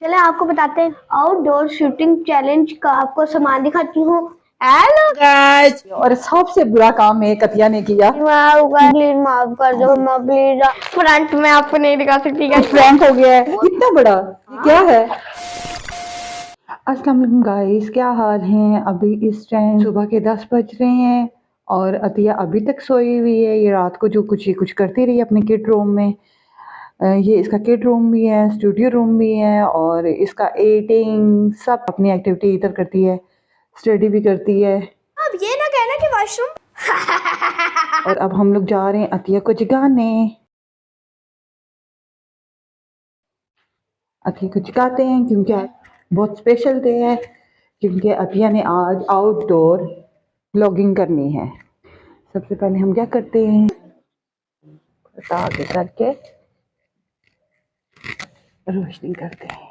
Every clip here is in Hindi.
चले आपको बताते हैं आउटडोर शूटिंग चैलेंज का। आपको सामान दिखाती हूँ। हेलो गाइस, और सबसे बुरा काम है कतिया ने किया। प्लीज माफ कर दो प्लीज। फ्रंट में आपको नहीं दिखा सकती। प्रैंक हो गया है इतना बड़ा। ये क्या है? अस्सलाम वालेकुम गाइस, क्या हाल है? अभी इस टाइम सुबह के 10 बज रहे हैं और अतिया अभी तक सोई हुई है। ये रात को जो कुछ करती रही अपने किड रूम में। ये इसका किड रूम भी है, स्टूडियो रूम भी है और इसका एडिटिंग सब अपनी एक्टिविटी इधर करती है, स्टडी भी करती है। अब ये ना कहना कि वॉशरूम। और अब हम लोग जा रहे हैं अतिया को जगाने। अतिया को जगाते हैं क्योंकि आज बहुत स्पेशल डे है, क्योंकि अतिया ने आज आउटडोर व्लॉगिंग करनी है। सबसे पहले हम क्या करते हैं, आगे करके रोशनी करते हैं।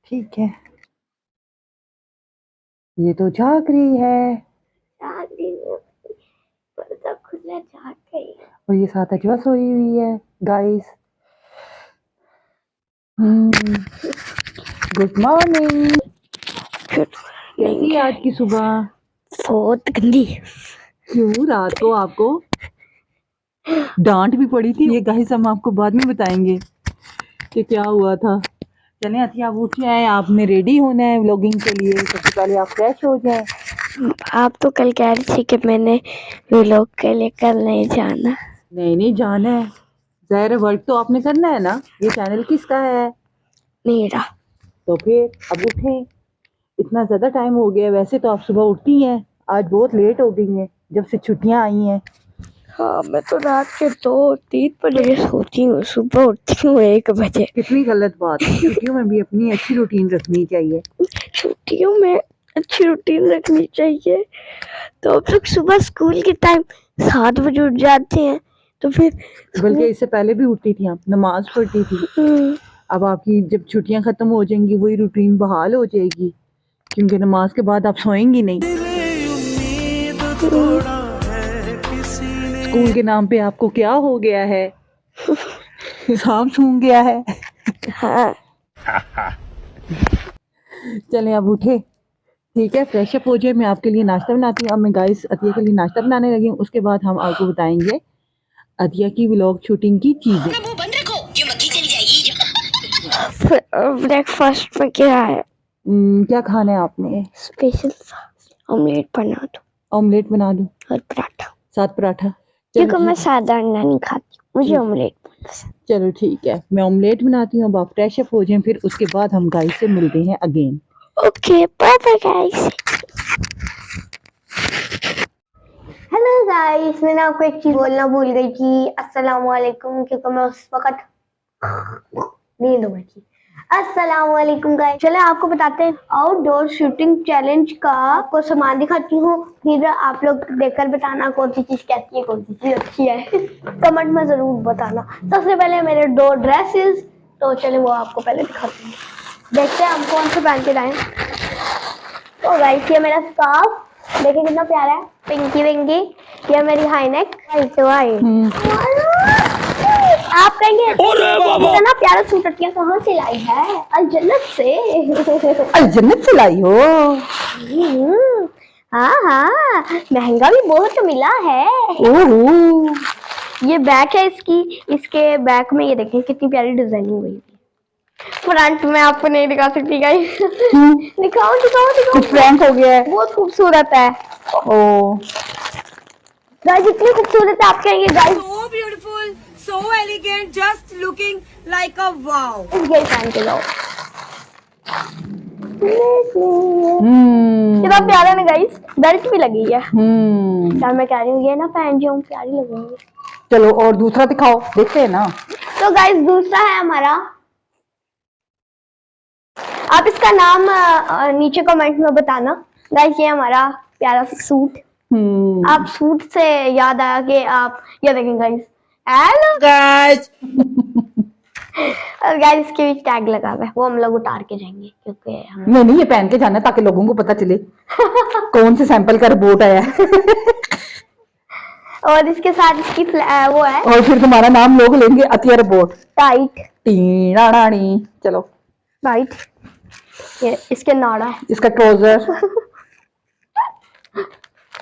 ठीक है, ये तो जाग रही है जाग गई। और ये साथ अजवा सोई हुई है गाइस। Good morning. कैसी है आज की सुबह? बहुत गंदी। क्यों? रात को आपको डांट भी पड़ी थी। ये गाइस हम आपको बाद में बताएंगे कि क्या हुआ था। चलें अतिया, आप उठ जाए, आपने रेडी होना है व्लॉगिंग के लिए। सबसे पहले आप फ्रेश हो जाए। आप तो कल कह रही थी कि मैंने व्लॉग के लिए कल नहीं जाना। नहीं जाना है, ज़ाहिर वर्क तो आपने करना है ना। ये चैनल किसका है? मेरा। तो फिर अब उठें, इतना ज़्यादा टाइम हो गया। वैसे तो आप सुबह उठती हैं, आज बहुत लेट हो गई हैं जब से छुट्टियां आई हैं। हाँ, मैं तो रात के 2-3 बजे सोती हूँ, सुबह उठती हूँ 1 बजे। कितनी गलत बात है। छुट्टियों में भी अपनी अच्छी रूटीन रखनी चाहिए। छुट्टियों में अच्छी रूटीन रखनी चाहिए। तो अब तक सुबह स्कूल के टाइम 7 बजे उठ जाते हैं, तो फिर बल्कि इससे पहले भी उठती थी, आप नमाज पढ़ती थी। अब आपकी जब छुट्टियां खत्म हो जाएंगी वही रूटीन बहाल हो जाएगी, क्योंकि नमाज के बाद आप सोएंगी नहीं। स्कूल के नाम पे आपको क्या हो गया है? सांप सूंघ गया है। हाँ। चलें अब उठे, ठीक है, फ्रेश अप हो जाए। मैं आपके लिए नाश्ता बनाती हूँ। अब मैं गाइस अतिया के लिए नाश्ता बनाने लगी हूँ। उसके बाद हम आपको बताएंगे अतिया की व्लॉग शूटिंग की चीजें। ब्रेकफास्ट में क्या है? क्या खाना है आपने? स्पेशल ऑमलेट बना दो। ऑमलेट बना दूं और पराठा। साथ पराठा? क्योंकि मैं सादा अंडा नहीं खाती, मुझे ऑमलेट पसंद। चलो ठीक है, मैं ऑमलेट बनाती हूँ। अब आप फ्रेश अप हो जाएं, फिर उसके बाद हम गाइस से मिलते हैं again. Okay, bye bye guys. Hello guys, मैंने आपको एक चीज बोलना भूल गई थी। अस्सलाम वालेकुम, क्योंकि मैं उस वक्त नींद में थी। अस्सलाम वालेकुम गाइस। चले आपको बताते हैं आउटडोर शूटिंग चैलेंज का। आपको सामान दिखाती हूँ, फिर आप लोग देखकर बताना कौन सी चीज कैसी है, कौन सी चीज अच्छी है। कमेंट में जरूर बताना। सबसे पहले मेरे 2 ड्रेसेस, तो चले वो आपको पहले दिखाती हूँ। देखते हैं हम कौन से पहन के जाएं। तो गाइस, ये मेरा स्कार्फ देखिए कितना प्यारा है, पिंकी विंकी। ये मेरी हाई नेक। आप कहेंगे इतना प्यारा सूट अतिया कहाँ से लाई है? अल जन्नत से। अल जन्नत से लाई हो? हाँ, महंगा भी बहुत मिला है। ओहो, ये बैक है इसकी। इसके बैक में ये देखें कितनी प्यारी डिजाइनिंग हुई है। फ्रंट में आपको नहीं दिखा सकती गाइस। दिखाओ। कुछ प्रैंक हो गया है। बहुत खूबसूरत है। ओ गाइस, इतनी खूबसूरत है, आप कहेंगे guys So beautiful, so elegant, just looking like a wow. ये पहन के जाओ। कितना प्यारा ना गाइस, बेल्ट भी लगी है। क्या मैं कह रही हूँ, ये ना पहन जाऊँ, प्यारी लगेंगी। चलो और दूसरा दिखाओ, देखते हैं ना। तो गाइस, दूसरा है हमारा। आप इसका नाम नीचे कमेंट में बताना। गाइस, ये हमारा प्यारा सा सूट। आप सूट से याद आया कि आप ये देखें गाइस। हेलो गाइस, और गाइस, इसके भी टैग लगा हुआ है, वो हम लोग उतार के जाएंगे क्योंकि हम नहीं ये पहन के जाना है ताकि लोगों को पता चले कौन से सैंपल का रिपोर्ट आया है। और इसके साथ इसकी वो है, और फिर तुम्हारा नाम लोग लेंगे अतिया रिपोर्ट। टाइट। टीना रानी। चलो राइट, ये इसके नाड़ा है इसका ट्राउजर,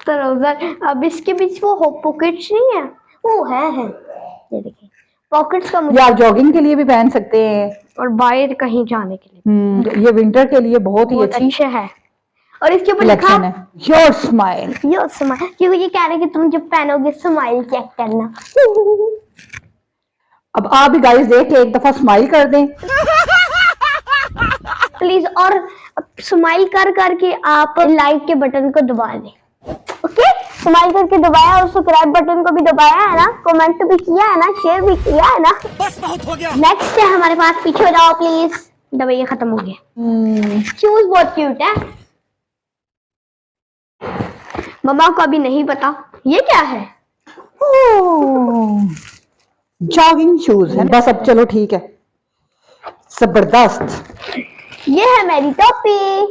ट्राउजर। अब इसके बीच वो पॉकेट्स नहीं है, वो है ये देखिए पॉकेट्स का ये आप जॉगिंग के लिए भी पहन सकते हैं और बाहर कहीं जाने के लिए ये विंटर के लिए बहुत ही बहुत अच्छी अच्छे है। और इसके ऊपर लिखा कलेक्शन है, योर स्माइल। यो स्माइल, क्योंकि ये कह रहे हैं कि तुम जब पहनोगे स्माइल चेक करना। अब आप भी गाइस देख के एक दफा स्माइल कर दें प्लीज, और स्माइल कर करके आप लाइक के बटन को दबा दें। ओके, स्माइल करके दबाया और सब्सक्राइब बटन को भी दबाया है ना, कमेंट भी किया है ना, शेयर भी किया है ना, बस बहुत हो गया। नेक्स्ट है हमारे पास, पीछे हो जाओ प्लीज। दबाइए, खत्म हो गया। शूज बहुत क्यूट है, मम्मा को अभी नहीं पता ये क्या है। जॉगिंग शूज है बस। अब चलो ठीक है, जबरदस्त। ये है मेरी टोपी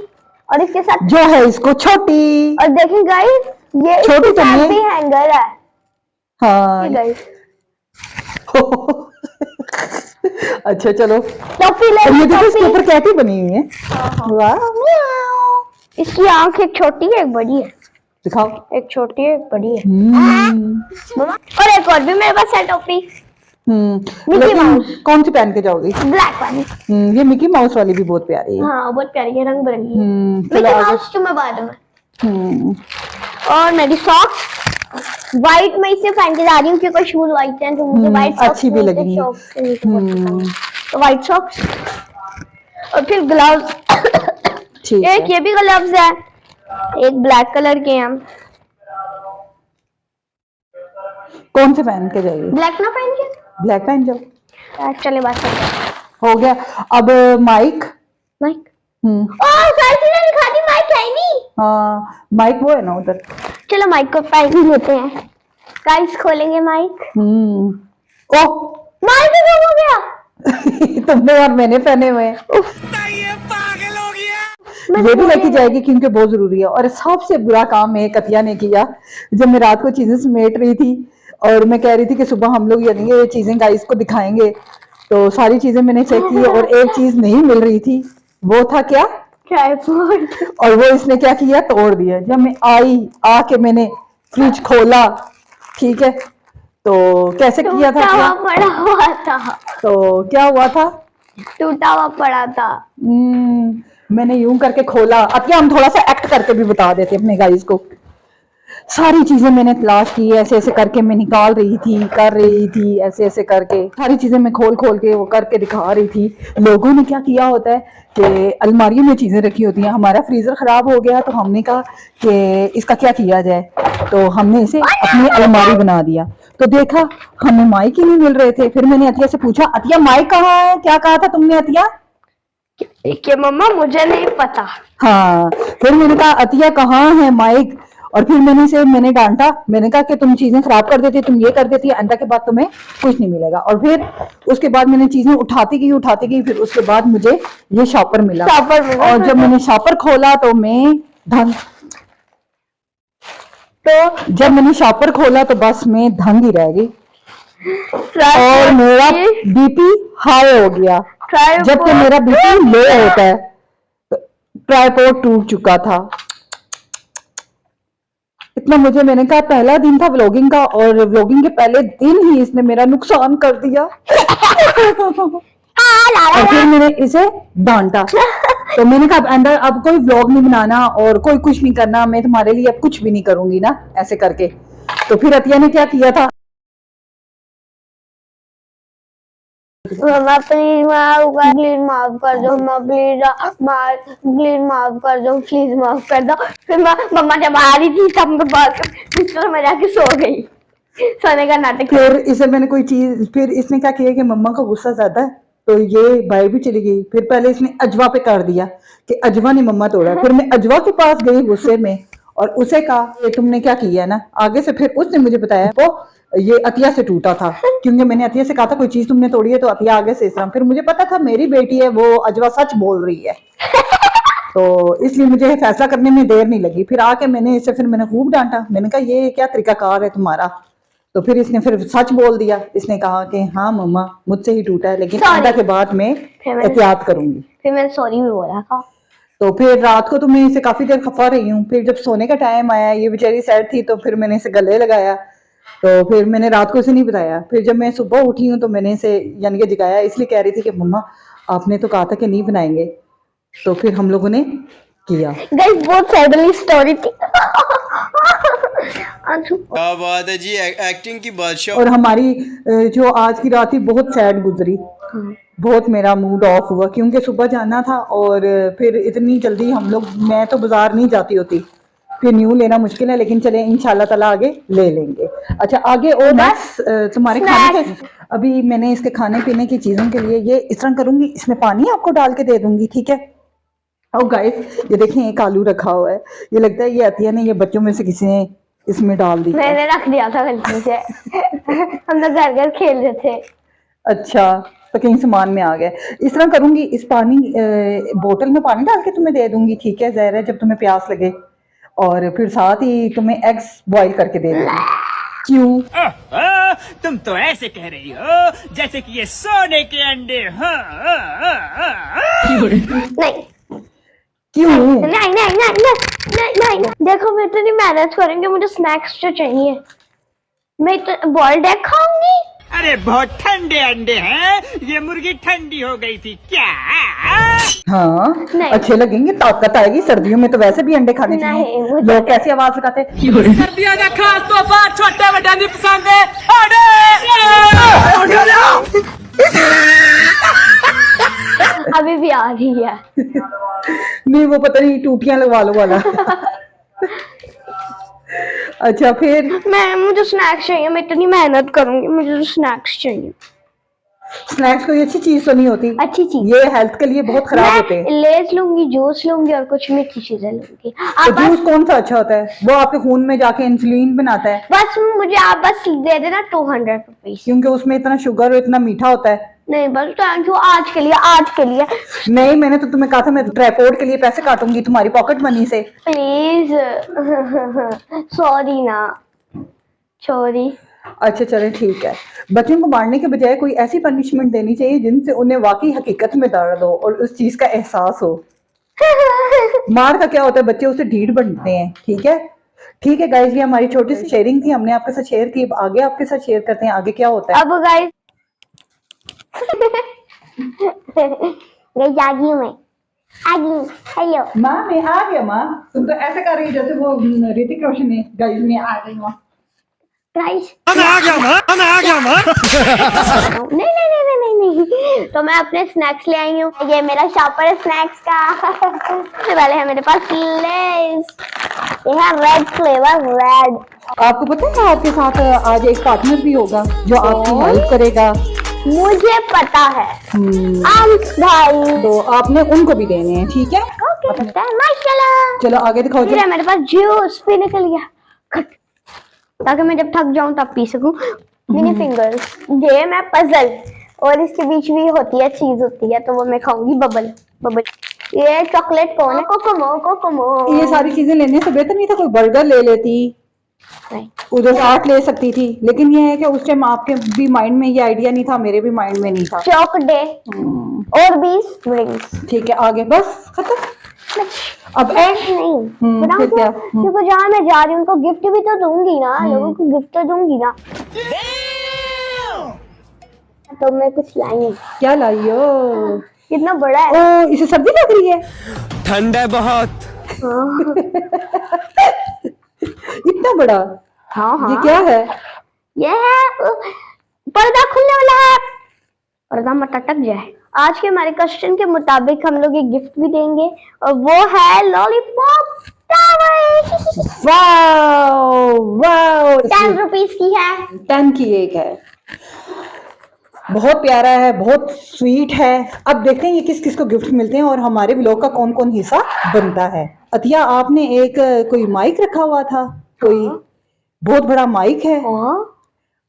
और इसके साथ जो है इसको छोटी, और देखें गाइस, ये छोटी इसके तो साथ नहीं। भी हैंगर है। हाँ गाइस अच्छा चलो, टोपी ले और लो, ये देखो इसके टोपी। ऊपर कैटी बनी हुई है। वाह, इसकी आंख एक छोटी है एक बड़ी है, दिखाओ। एक छोटी है एक बड़ी है। हम्म, मम्मा, और एक और भी मेरे पास है टोपी, मिकी लेकिन माउस। कौन सी पहन के जाओगी? ब्लैक वाली। ये मिकी माउस वाली भी बहुत प्यारी है। हाँ बहुत प्यारी है, रंग बिरंगी है। चलो मिकी आगे। माउस तो मैं बाद में। हम्म, और मेरी सॉक्स व्हाइट, मैं इसे पहन के जा रही हूँ क्योंकि शूज व्हाइट हैं तो मुझे व्हाइट सॉक्स अच्छी भी लगेंगी। तो व्हाइट सॉक्स और फिर ग्लव्स। ठीक एक है। ये भी ग्लव्स है, एक ब्लैक कलर के हैं। कौन से पहन के जाइए? ब्लैक ना पहन के ब्लैक पहन जाओ। चले बात करते हैं। हो गया। अब माइक। माइक, हम्म, ओह सारी चीजें दिखा दी, माइक है ही नहीं। हाँ माइक वो है ना उधर। चलो माइक को पहन ही लेते हैं गाइस, खोलेंगे माइक। ओह माइक भी गुम हो गया। तुमने और मैंने पहने हुए हैं। ये पागल हो गया। ये भी लेके जाएगी क्योंकि बहुत जरूरी है। और सबसे बुरा काम एक अतिया ने किया, जब मैं रात को चीजें समेट रही थी और मैं कह रही थी कि सुबह हम लोग यानी ये चीजें गाइस को दिखाएंगे, तो सारी चीजें मैंने चेक की और एक चीज नहीं मिल रही थी। वो था क्या? ट्राइपॉड। और वो इसने क्या किया, तोड़ दिया। जब मैं आके मैंने फ्रिज खोला, ठीक है, तो कैसे किया था टूटा क्या? हुआ पड़ा हुआ था, तो क्या हुआ था? टूटा हुआ पड़ा था। मैंने यूं करके खोला। अब हम थोड़ा सा एक्ट करके भी बता देते अपने गाइस को। सारी चीजें मैंने तलाश की, ऐसे ऐसे करके मैं निकाल रही थी, कर रही थी, ऐसे ऐसे करके सारी चीजें मैं खोल खोल के वो करके दिखा रही थी। लोगों ने क्या किया होता है कि अलमारियों में चीजें रखी होती हैं। हमारा फ्रीजर खराब हो गया तो हमने कहा कि इसका क्या किया जाए, तो हमने इसे अपनी अलमारी बना दिया। तो देखा हमें माइक ही नहीं मिल रहे थे। फिर मैंने अतिया से पूछा, अतिया माइक कहाँ है? क्या कहा था तुमने अतिया? कि मम्मा मुझे नहीं पता। हाँ, फिर मैंने कहा अतिया कहाँ है माइक? और फिर मैंने डांटा। मैंने कहा कि तुम चीजें खराब कर देती, तुम ये कर देती, अंडा के बाद तुम्हें कुछ नहीं मिलेगा। और फिर उसके बाद मैंने चीजें उठाती गई। फिर उसके बाद मुझे ये शॉपर मिला। और जब मैंने शॉपर खोला तो बस मैं दंग ही रह गई और मेरा बीपी हाई हो गया। जबकि मेरा बीपी लो होता है। ट्राइपॉड टूट चुका था। इतना मैंने कहा पहला दिन था व्लॉगिंग का और व्लॉगिंग के पहले दिन ही इसने मेरा नुकसान कर दिया। और फिर मैंने इसे डांटा। तो मैंने कहा अंदर अब कोई व्लॉग नहीं बनाना और कोई कुछ नहीं करना, मैं तुम्हारे लिए अब कुछ भी नहीं करूंगी ना, ऐसे करके। तो फिर अतिया ने क्या किया था, मम्मा प्लीज माफ कर दो, मम्मा प्लीज माफ कर दो, प्लीज माफ कर दो। फिर मम्मा जब आ रही थी तब मैं बिस्तर में जाके सो गई, सोने का नाटक। फिर इसे मैंने कोई चीज, फिर इसने क्या किया कि मम्मा का गुस्सा ज्यादा है तो ये बाहर भी चली गई। फिर पहले इसने अजवा पे कर दिया कि अजवा ने मम्मा तोड़ा। फिर मैं अजवा के पास गई गुस्से में और उसे कहा ये तुमने क्या किया ना आगे से। फिर उसने मुझे बताया वो ये अतिया से टूटा था, क्योंकि मैंने अतिया से कहा था कोई चीज तुमने तोड़ी है, तो अतिया आगे से इस तरह। फिर मुझे पता था मेरी बेटी है, वो अजवा सच बोल रही है, तो इसलिए मुझे फैसला करने में देर नहीं लगी। फिर आके मैंने खूब डांटा। मैंने कहा ये क्या तरीकाकार है तुम्हारा? तो फिर इसने फिर सच बोल दिया, इसने कहा कि हाँ मम्मा मुझसे ही टूटा है, लेकिन Sorry. आइंदा के बाद मैं फिर मैंने- एहतियात करूंगी। फिर मैंने सॉरी भी बोला था। तो फिर रात को तो मैं इसे काफी देर खफा रही हूँ, फिर जब सोने का टाइम आया, ये बेचारी सैड थी, तो फिर मैंने इसे गले लगाया। तो फिर मैंने रात को इसे नहीं बताया, फिर जब मैं सुबह उठी हूँ तो मैंने इसे यानी कि जगाया, इसलिए कह रही थी कि मम्मा आपने तो कहा था कि नहीं बनाएंगे, तो फिर हम लोगों ने किया। गाइस बहुत सैडली स्टोरी थी। क्या बात है जी, एक्टिंग की बादशाह। और हमारी जो आज की रात थी बहुत सैड गुजरी, बहुत मेरा मूड ऑफ हुआ क्योंकि सुबह जाना था और फिर इतनी जल्दी हम लोग, मैं तो बाजार नहीं जाती होती, फिर न्यू लेना मुश्किल है, लेकिन चले इंशाल्लाह ताला आगे ले लेंगे। अच्छा आगे और बस तुम्हारे खाने के, अभी मैंने इसके खाने पीने की चीजों के लिए ये इस तरह करूंगी, इसमें पानी आपको डाल के दे दूंगी, ठीक है। और गाइस ये देखें एक आलू रखा हुआ है, ये लगता है ये अतिया ने, ये बच्चों में से किसी ने इसमें डाल दी। मैंने रख दिया था गलती से। हम लोग घर घर खेल रहे थे। अच्छा तो कहीं सामान में आ गया। इस तरह करूंगी, इस पानी बोतल में पानी डाल के तुम्हें दे दूंगी, ठीक है ज़ाहिर है, जब तुम्हें प्यास लगे, और फिर साथ ही तुम्हें एग्स बॉईल करके दे दूंगी। क्यों? तुम तो ऐसे कह रही हो जैसे कि ये सोने के अंडे। नहीं क्यों? नहीं नहीं नहीं नहीं नहीं नहीं। देखो मैं इतनी मेहनत करेंगे, मुझे स्नैक्स तो चाहिए। मैं तो बॉइल्ड एग खाऊंगी। अरे बहुत ठंडे अंडे हैं, ये मुर्गी ठंडी हो गई थी क्या? हाँ नहीं। अच्छे लगेंगे, ताकत आएगी, सर्दियों में तो वैसे भी अंडे खाने नहीं, चाहिए। मुझे- लोग कैसी आवाज लगाते हैं? सर्दियों का खास तोहफा छोटे बड़ा नहीं पसंद है। अभी भी आ रही है। नहीं वो पता नहीं टूटियां लगवा लो वाला। अच्छा फिर मुझे स्नैक्स चाहिए, मैं इतनी मेहनत करूंगी, मुझे स्नैक्स चाहिए। स्नैक्स कोई अच्छी चीज तो नहीं होती, अच्छी चीज। ये हेल्थ के लिए बहुत खराब होते हैं। मैं लेज लूंगी, जूस लूंगी और कुछ मीठी चीजें लूंगी। तो आप जूस कौन सा अच्छा होता है? वो आपके खून में जाके इंसुलिन बनाता है, बस मुझे आप बस दे देना 200 रुपीज। क्योंकि उसमें इतना शुगर और इतना मीठा होता है। नहीं बस थैंक यू, आज के लिए, आज के लिए नहीं मैंने तो तुम्हें कहा था मैं ट्राइपॉड के लिए पैसे काटूंगी तुम्हारी पॉकेट मनी से। प्लीज। सॉरी ना, सॉरी। अच्छा चले ठीक है, बच्चों को मारने के बजाय कोई ऐसी पनिशमेंट देनी चाहिए जिनसे उन्हें वाकई हकीकत में दर्द हो और उस चीज का एहसास हो। मार का क्या होता है, बच्चे उससे ढीठ बनते हैं, ठीक है। ठीक है गाइस, ये हमारी छोटी सी शेयरिंग थी, हमने आपके साथ शेयर की, अब आगे आपके साथ शेयर करते हैं आगे क्या होता है। अब गाइस आ गई मैं, आ गई। हेलो माँ मैं आ गया। माँ तुम तो ऐसे कर रही हो जैसे वो ऋतिक रोशन है, गाइस मैं आ गई माँ। गाइस मैं आ गया माँ। नहीं नहीं नहीं नहीं नहीं नहीं, तो मैं अपने स्नैक्स ले आई हूँ। ये मेरा शॉपर है स्नैक्स का। सबसे पहले है मेरे पास लेस, ये है रेड फ्लेवर रेड। आपको पता है आपके साथ आज एक पार्टनर भी होगा जो आपकी हेल्प करेगा। मुझे पता है। भाई तो आपने उनको भी देने हैं, ठीक है। ओके पता है, माशाल्लाह। चलो आगे दिखाओ जी। फिर है मेरे पास जूस पीने के लिए, ताकि मैं जब थक जाऊं तब पी सकूं। मिनी फिंगर्स, गेम है पजल, और इसके बीच भी होती है चीज होती है, तो वो मैं खाऊंगी। बबल बबल, ये चॉकलेट कौन है? कोकोमो। ये सारी चीजें लेने से बेहतर नहीं था कोई बर्गर ले लेती, नहीं। उधर से 8 ले सकती थी, लेकिन ये है कि उस टाइम आपके भी माइंड में ये आइडिया नहीं था, मेरे भी माइंड में नहीं था। चॉक डे और 20 ड्रिंक्स। ठीक है आगे बस खत्म। अब नहीं बताऊं फिर क्या? क्योंकि जहाँ मैं जा रही हूँ उनको गिफ्ट भी तो दूंगी ना, लोगों को गिफ्ट तो दूंगी ना। तो मैं कुछ लाई हूँ। क्या लाई हो? कितना बड़ा है। ओ इसे सर्दी लग रही है, ठंड है बहुत। हाँ इतना बड़ा। हाँ ये क्या है? ये है पर्दा खुलने वाला है, पर्दा मत अटक जाए। आज के हमारे क्वेश्चन के मुताबिक हम लोग एक गिफ्ट भी देंगे, और वो है lollipop tower. Wow wow, 10 rupees की है। 10 की एक है, बहुत प्यारा है, बहुत स्वीट है। अब देखते हैं ये किस किस को गिफ्ट मिलते हैं और हमारे व्लॉग का कौन कौन हिस्सा बनता है। अतिया आपने एक कोई माइक रखा हुआ था, कोई बहुत बड़ा माइक है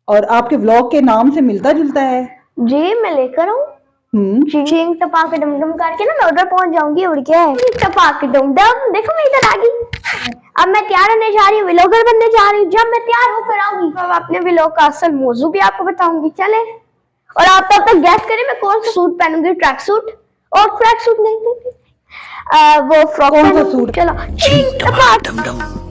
और आपके व्लॉग के नाम से मिलता जुलता है। जी मैं लेकर आऊँ। चिंग टपाके डम डम करके ना मैं उधर पहुंच जाऊंगी उड़ के। टपाके डम डम, देखो मैं इधर आ गई। अब मैं तैयार होने जा रही हूँ, व्लॉगर बनने जा रही हूँ। जब मैं तैयार होकर आऊंगी तो अपने व्लॉग का असल मौजू भी आपको बताऊंगी। चले, और आप तब तक गैस करें मैं कौन सा सूट पहनूंगी। ट्रैक सूट, और ट्रैक सूट नहीं, वो फ्रॉक कौन सा पहनूंगी। सूट? चलो